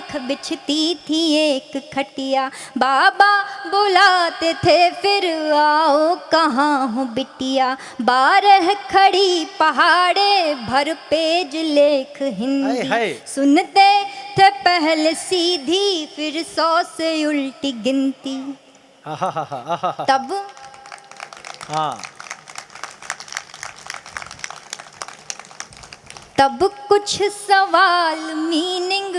देख बिछती थी एक खटिया, बाबा बुलाते थे फिर आओ कहाँ हो बिटिया, 12 खड़ी पहाड़े भर पेज लेख हिंदी, सुनते थे पहले सीधी फिर 100 से उल्टी गिनती। तब हाँ तब कुछ सवाल मीनिंग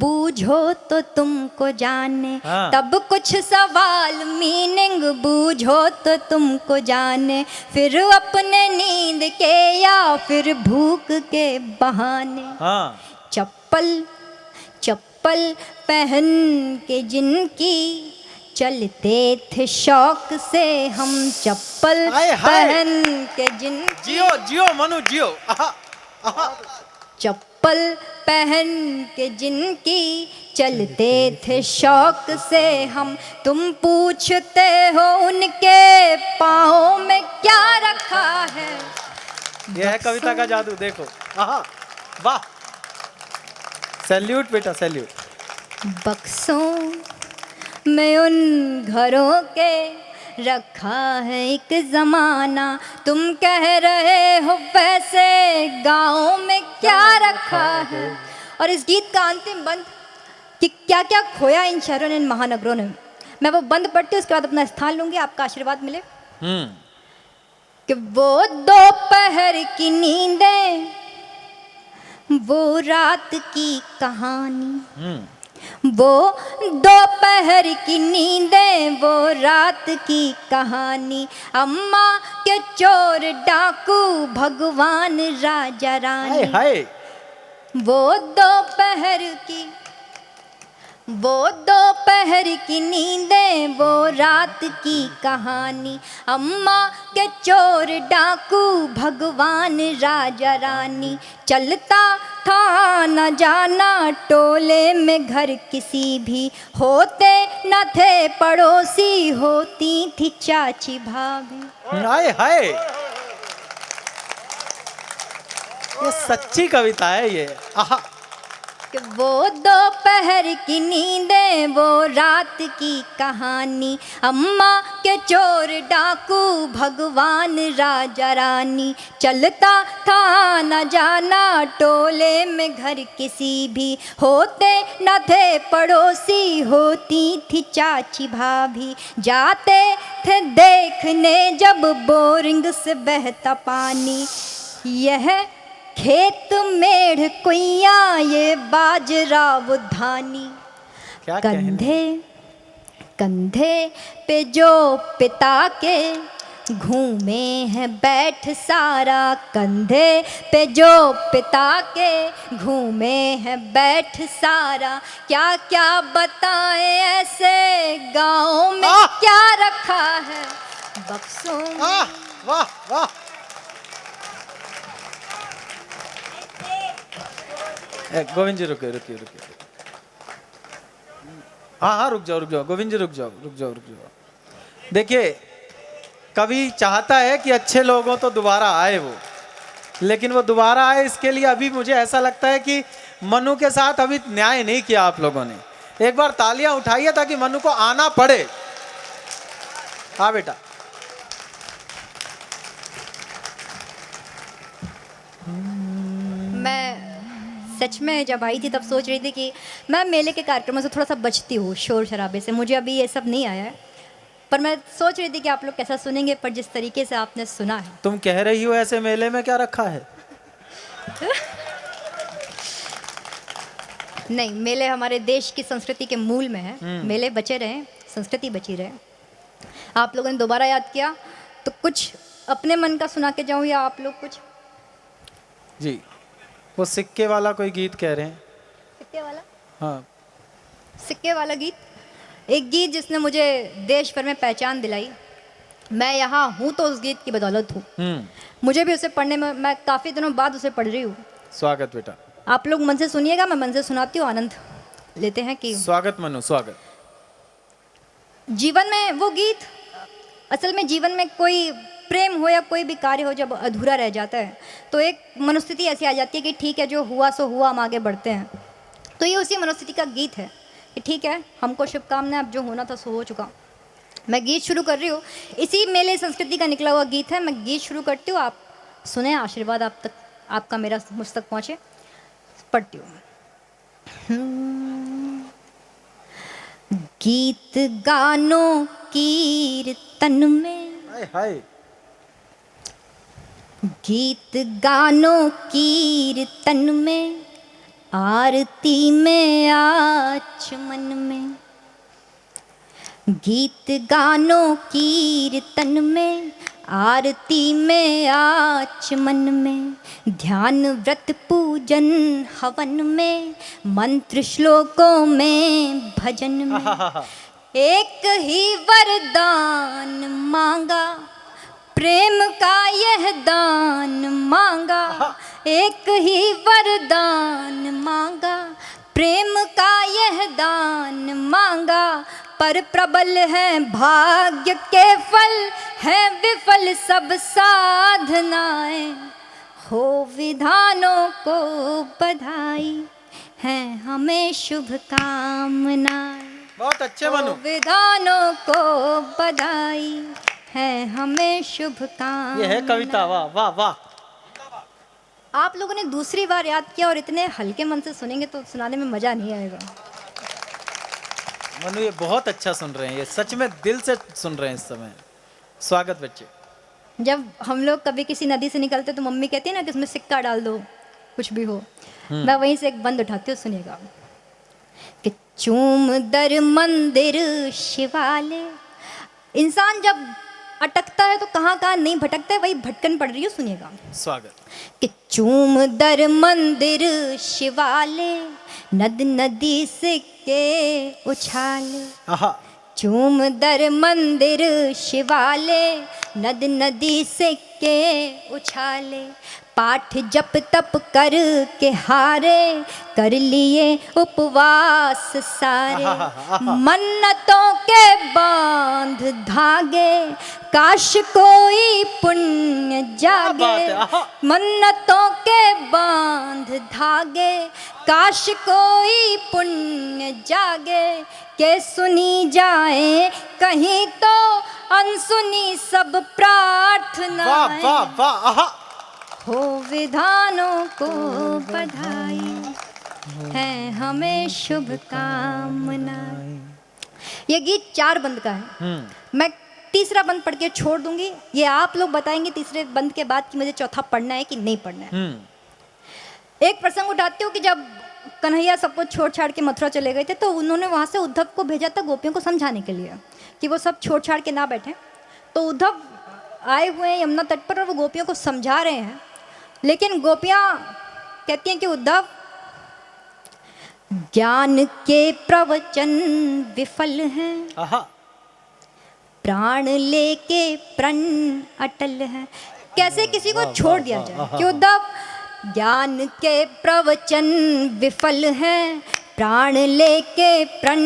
बूझो तो तुमको जाने, हाँ। तब कुछ सवाल मीनिंग बूझो तो तुमको जाने, फिर अपने नींद के या फिर भूख के बहाने। हाँ। चप्पल चप्पल पहन के जिनकी चलते थे शौक से हम, चप्पल पहन के जिनकी, जियो जियो मनु जियो। चप्पल पहन के जिनकी चलते थे शौक से हम, तुम पूछते हो उनके पाँव में क्या रखा है। यह है कविता का जादू, देखो। वाह, सैल्यूट बेटा सैल्यूट। बक्सों में उन घरों के रखा है एक जमाना, तुम कह रहे हो वैसे गाँव में क्या रखा है। और इस गीत का अंतिम बंद कि क्या क्या खोया इन शहरों ने इन महानगरों ने, मैं वो बंद पढ़ती हूँ, उसके बाद अपना स्थान लूंगी, आपका आशीर्वाद मिले। कि वो दोपहर की नींदें, वो रात की कहानी, वो दोपहर की नींदें, वो रात की कहानी, अम्मा के चोर डाकू भगवान राजा रानी। हाय वो दोपहर की नींदें, वो रात की कहानी, अम्मा के चोर डाकू भगवान राजा रानी, चलता था न जाना टोले में घर किसी भी, होते न थे पड़ोसी होती थी चाची भाभी। हाय हाय, ये सच्ची कविता है ये। कि वो दोपहर की नींदें, वो रात की कहानी, अम्मा के चोर डाकू भगवान राजा रानी, चलता था न जाना टोले में घर किसी भी, होते न थे पड़ोसी होती थी चाची भाभी, जाते थे देखने जब बोरिंग से बहता पानी, यह खेत मेढ़ कुइया ये बाजरा वो धानी, कंधे कंधे पे जो पिता के घूमे हैं बैठ सारा, कंधे पे जो पिता के घूमे हैं बैठ सारा, क्या क्या बताएं ऐसे गाँव में क्या रखा है बक्सों में। वाह वाह, गोविंद जी रुकिए रुकिए रुकिए। हाँ रुक जाओ गोविंद जी रुक जाओ। देखिए, कवि चाहता है कि अच्छे लोगों तो दोबारा आए वो, लेकिन वो दोबारा आए इसके लिए अभी मुझे ऐसा लगता है कि मनु के साथ अभी न्याय नहीं किया आप लोगों ने। एक बार तालियां उठाइए ताकि मनु को आना पड़े। हाँ बेटा। मैं सच में जब आई थी तब सोच रही थी कि मैं मेले के कार्यक्रमों से थोड़ा सा बचती हूँ, शोर शराबे से, मुझे अभी ये सब नहीं आया है, पर मैं सोच रही थी कि आप लोग कैसा सुनेंगे, पर जिस तरीके से आपने सुना है। तुम कह रही हो ऐसे मेले में क्या रखा है? नहीं, मेले हमारे देश की संस्कृति के मूल में है, मेले बचे रहे, संस्कृति बची रहे। आप लोगों ने दोबारा याद किया तो कुछ अपने मन का सुना के जाऊँ या आप लोग कुछ? जी, वो सिक्के वाला कोई गीत कह रहे हैं। सिक्के वाला? हाँ, सिक्के वाला गीत, एक गीत जिसने मुझे देश भर में पहचान दिलाई। मैं यहाँ हूँ तो उस गीत की बदौलत हूँ। मुझे भी उसे पढ़ने में, मैं काफ़ी दिनों बाद उसे पढ़ रही हूँ। स्वागत बेटा। आप लोग मन से सुनिएगा, मैं मन से सुनाती हूँ, आनंद लेते हैं कि स्वागत मनु, स्वागत। जीवन में वो गीत, असल में जीवन में कोई प्रेम हो या कोई भी कार्य हो जब अधूरा रह जाता है तो एक मनोस्थिति ऐसी आ जाती है कि ठीक है जो हुआ सो हुआ, हम आगे बढ़ते हैं। तो ये उसी मनोस्थिति का गीत है कि ठीक है, हमको शुभकामनाएं, अब जो होना था सो हो चुका। मैं गीत शुरू कर रही हूँ, इसी मेले संस्कृति का निकला हुआ गीत है। मैं गीत शुरू करती हूँ, आप सुने, आशीर्वाद आप तक, आपका मेरा मुझ तक पहुँचे। पढ़ती हूँ। गीत गानों कीर्तन में, हाय हाय, गीत गानों कीर्तन में, आरती में आचमन में, गीत गानों कीर्तन में, आरती में आचमन में, ध्यान व्रत पूजन हवन में, मंत्र श्लोकों में भजन में, एक ही वरदान मांगा, प्रेम का यह दान मांगा, एक ही वरदान मांगा, प्रेम का यह दान मांगा, पर प्रबल है भाग्य के फल, है विफल सब साधनाएं, हो विधानों को बधाई, है हमें शुभकामनाएं। बहुत अच्छे मनु। विधानों को बधाई, है हमें शुभकामनाएं। ये है कविता, वाह वाह वाह। आप लोगों ने दूसरी बार याद किया और इतने हल्के मन से सुनेंगे तो सुनाने में मजा नहीं आएगा। मनु ये बहुत अच्छा सुन रहे हैं, ये सच में दिल से सुन रहे हैं इस समय। स्वागत बच्चे। जब हम लोग कभी किसी नदी से निकलते तो मम्मी कहती है ना कि उसमें सिक्का डाल दो, कुछ भी हो, मैं वहीं से एक बंद उठाती हूँ, सुनिएगा। कि चूम दर मंदिर शिवालय, इंसान जब अटकता है तो कहाँ कहाँ नहीं भटकता है, वही भटकन पड़ रही है, सुनिएगा। स्वागत। कि चूम दर मंदिर शिवालय, नद नदी सिक्के उछाले, आहा, चूम दर मंदिर शिवालय, नद नदी सिक्के उछाले, पाठ जप तप कर के हारे, कर लिए उपवास सारे, मन्नतों के बांध धागे, काश कोई पुण्य जागे, मन्नतों के बांध धागे, काश कोई पुण्य जागे, के सुनी जाए कहीं तो अनसुनी सब प्रार्थनाएं, वाह वाह वाह, आहा, हो विधानों को बधाई, है हमें शुभकामनाएं। ये गीत 4 बंद का है। मैं तीसरा बंद पढ़ के छोड़ दूंगी, ये आप लोग बताएंगे तीसरे बंद के बाद कि मुझे चौथा पढ़ना है कि नहीं पढ़ना है। एक प्रसंग उठाती हूँ कि जब कन्हैया सब कुछ छोड़ छाड़ के मथुरा चले गए थे तो उन्होंने वहाँ से उद्धव को भेजा था गोपियों को समझाने के लिए कि वो सब छोड़ छाड़ के ना बैठे। तो उद्धव आए हुए हैं यमुना तट पर और वो गोपियों को समझा रहे हैं, लेकिन गोपियाँ कहती हैं कि उद्धव, ज्ञान के प्रवचन विफल हैं, प्राण लेके प्रण अटल है। कैसे किसी को छोड़ दिया जाए कि उद्धव, ज्ञान के प्रवचन विफल हैं, प्राण लेके प्रण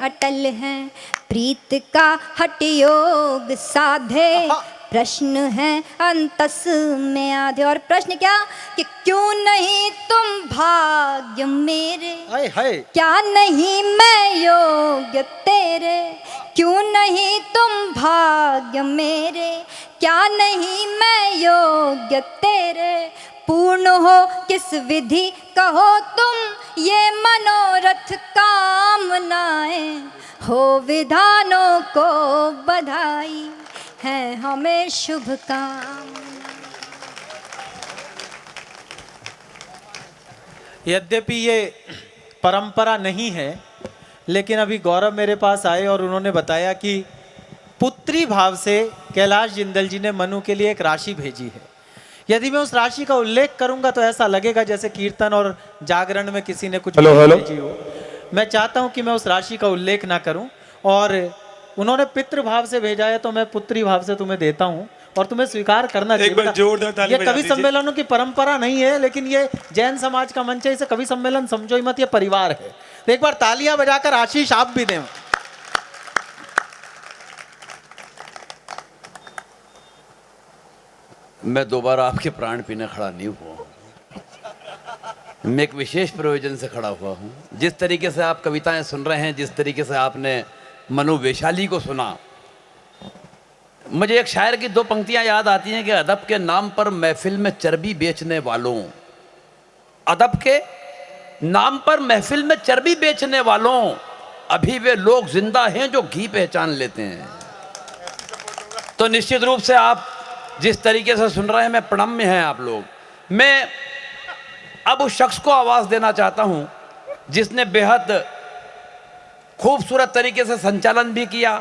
अटल है, प्रीत का हठ योग साधे, प्रश्न है अंतस में आधे। और प्रश्न क्या कि क्यों नहीं तुम भाग्य मेरे, क्या नहीं मैं योग्य तेरे, क्यों नहीं तुम भाग्य मेरे, क्या नहीं मैं योग्य तेरे, पूर्ण हो किस विधि कहो तुम ये मनोरथ कामनाएं, हो विधानों को बधाई, है हमें शुभकामनाएं। यद्यपि ये परंपरा नहीं है, लेकिन अभी गौरव मेरे पास आए और उन्होंने बताया कि पुत्री भाव से कैलाश जिंदल जी ने मनु के लिए एक राशि भेजी है। यदि मैं उस राशि का उल्लेख करूंगा तो ऐसा लगेगा जैसे कीर्तन और जागरण में किसी ने कुछ भेजी हो। मैं चाहता हूं कि मैं उस राशि का उल्लेख ना करूं, और उन्होंने पितृभाव से भेजा है तो मैं पुत्री भाव से तुम्हें देता हूं और तुम्हें स्वीकार करना चाहिए। ये कवि सम्मेलनों की परंपरा नहीं है, लेकिन ये जैन समाज का मंच है, इसे कवि सम्मेलन समझो ही मत, ये परिवार है। तो एक बार तालियां बजाकर आशीष आप भी दें। मैं दोबारा आपके प्राण पीने खड़ा नहीं हुआ। मैं एक विशेष प्रयोजन से खड़ा हुआ हूँ। जिस तरीके से आप कविताएं सुन रहे हैं, जिस तरीके से आपने मनु वैशाली को सुना, मुझे एक शायर की दो पंक्तियां याद आती हैं कि अदब के नाम पर महफिल में चर्बी बेचने वालों, अदब के नाम पर महफिल में चर्बी बेचने वालों, अभी वे लोग जिंदा हैं जो घी पहचान लेते हैं। तो निश्चित रूप से आप जिस तरीके से सुन रहे हैं, मैं प्रणम्य हैं आप लोग। मैं अब उस शख्स को आवाज़ देना चाहता हूं जिसने बेहद खूबसूरत तरीके से संचालन भी किया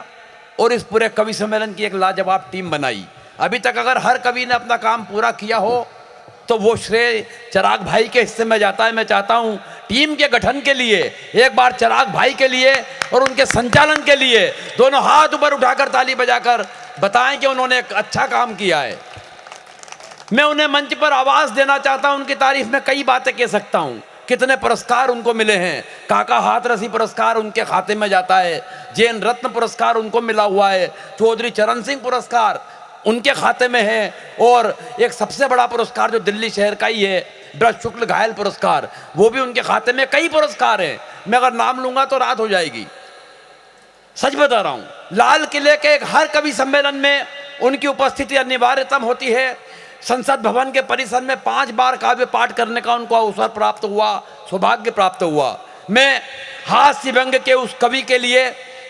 और इस पूरे कवि सम्मेलन की एक लाजवाब टीम बनाई। अभी तक अगर हर कवि ने अपना काम पूरा किया हो तो वो श्रेय चिराग भाई के हिस्से में जाता है। मैं चाहता हूं टीम के गठन के लिए एक बार चिराग भाई के लिए और उनके संचालन के लिए दोनों हाथ ऊपर उठाकर ताली बजाकर बताएं कि उन्होंने एक अच्छा काम किया है। मैं उन्हें मंच पर आवाज़ देना चाहता हूं। उनकी तारीफ में कई बातें कह सकता हूं, कितने पुरस्कार उनको मिले हैं। काका हाथरसी पुरस्कार उनके खाते में जाता है, जैन रत्न पुरस्कार उनको मिला हुआ है, चौधरी चरण सिंह पुरस्कार उनके खाते में है, और एक सबसे बड़ा पुरस्कार जो दिल्ली शहर का ही है, ब्रज शुक्ल घायल पुरस्कार, वो भी उनके खाते में। कई पुरस्कार हैं, मैं अगर नाम लूंगा तो रात हो जाएगी। सच बता रहा हूं, लाल किले के एक हर कवि सम्मेलन में उनकी उपस्थिति अनिवार्यतम होती है। संसद भवन के परिसर में 5 बार काव्य पाठ करने का उनको अवसर प्राप्त हुआ, सौभाग्य प्राप्त हुआ। मैं हास्य व्यंग के उस कवि के लिए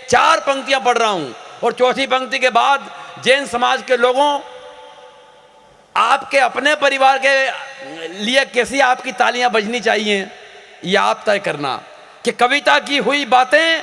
4 पंक्तियां पढ़ रहा हूं, और चौथी पंक्ति के बाद जैन समाज के लोगों, आपके अपने परिवार के लिए कैसी आपकी तालियां बजनी चाहिए, यह आप तय करना कि कविता की हुई बातें